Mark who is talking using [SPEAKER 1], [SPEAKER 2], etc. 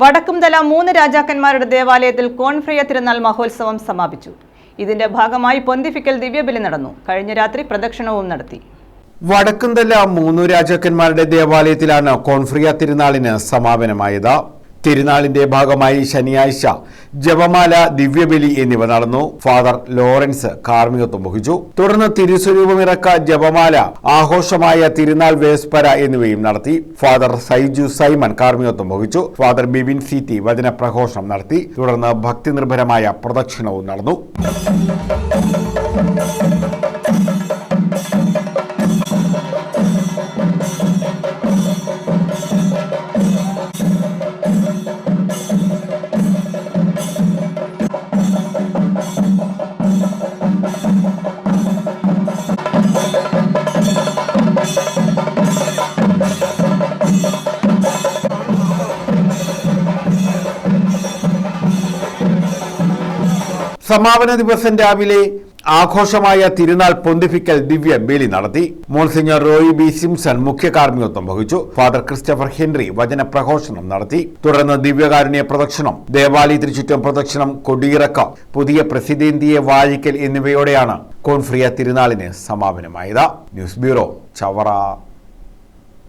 [SPEAKER 1] വടക്കുംതല 3 രാജാക്കന്മാരുടെ ദേവാലയത്തിൽ കോൺഫ്രിയ തിരുനാൾ മഹോത്സവം സമാപിച്ചു. ഇതിന്റെ ഭാഗമായി പൊന്തിഫിക്കൽ ദിവ്യബലി നടന്നു. കഴിഞ്ഞ രാത്രി പ്രദക്ഷിണവും നടത്തി.
[SPEAKER 2] വടക്കുംതല 3 രാജാക്കന്മാരുടെ ദേവാലയത്തിലാണ് കോൺഫ്രിയ തിരുനാളിന് സമാപനമായത്. തിരുനാളിന്റെ ഭാഗമായി ശനിയാഴ്ച ജപമാല, ദിവ്യബലി എന്നിവ നടന്നു. ഫാദർ ലോറൻസ് കാർമ്മികത്വം വഹിച്ചു. തുടർന്ന് തിരുസ്വരൂപമിറക്ക, ജപമാല, ആഘോഷമായ തിരുനാൾ വേസ്പര എന്നിവയും നടത്തി. ഫാദർ സൈജു സൈമൺ കാർമ്മികത്വം വഹിച്ചു. ഫാദർ ബിബിൻ സീറ്റി വചന പ്രഘോഷണം നടത്തി. തുടർന്ന് ഭക്തിനിർഭരമായ പ്രദക്ഷിണവും നടന്നു. സമാപന ദിവസം രാവിലെ ആഘോഷമായ തിരുനാൾ പൊന്തിഫിക്കൽ ദിവ്യ ബലി നടത്തി. മോൺസിഞ്ഞർ റോയി ബി സിംസൺ മുഖ്യ കാർമ്മികത്വം വഹിച്ചു. ഫാദർ ക്രിസ്റ്റഫർ ഹെൻറി വചന പ്രഘോഷണം നടത്തി. തുടർന്ന് ദിവ്യകാരുണ്യ പ്രദക്ഷിണം, ദേവാലയത്തിന് ചുറ്റും പ്രദക്ഷിണം, കൊടിയിറക്കം, പുതിയ പ്രസിദ്ധേന്തിയെ വാഴിക്കൽ എന്നിവയോടെയാണ് കോൺഫ്രിയ തിരുനാളിന് സമാപനമായത്. News bureau, Chavara.